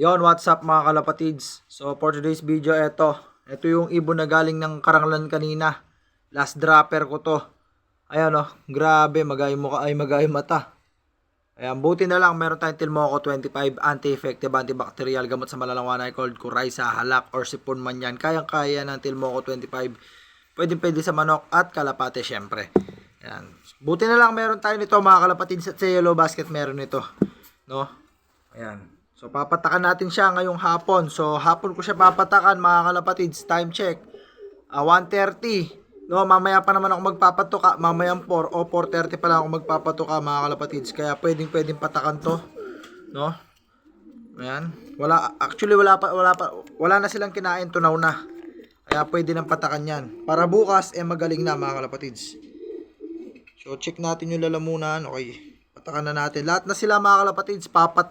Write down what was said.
Yon, what's up mga kalapatids? So for today's video, ito yung ibon na galing ng Karanglan kanina. Last dropper ko to. Ayan grabe, magayong mukha ay magayong mata. Ayan, buti na lang meron tayong Tilmoco 25 anti-infective, antibacterial, gamot sa malalangwan ay cold coryza, halak or sipon man yan. Kayang-kaya ng Tilmoco 25. Pwede sa manok at kalapate syempre. Ayan. Buti na lang meron tayo nito mga kalapatids, at sa yellow basket meron nito. No? Ayan. So papatakan natin siya ngayong hapon. So hapon ko siya papatakan mga kalapatids. Time check 1:30. No, mamaya pa naman ako magpapatuka. Mamayang 4 o 4:30 pa lang ako magpapatuka mga kalapatids. Kaya pwedeng patakan to. No? Ayan. Wala na silang kinain, tunaw na. Kaya pwede nang patakan yan. Para bukas magaling na mga kalapatids. So check natin yung lalamunan. Okay. Patakan na natin. Lahat na sila mga kalapatids, papatakan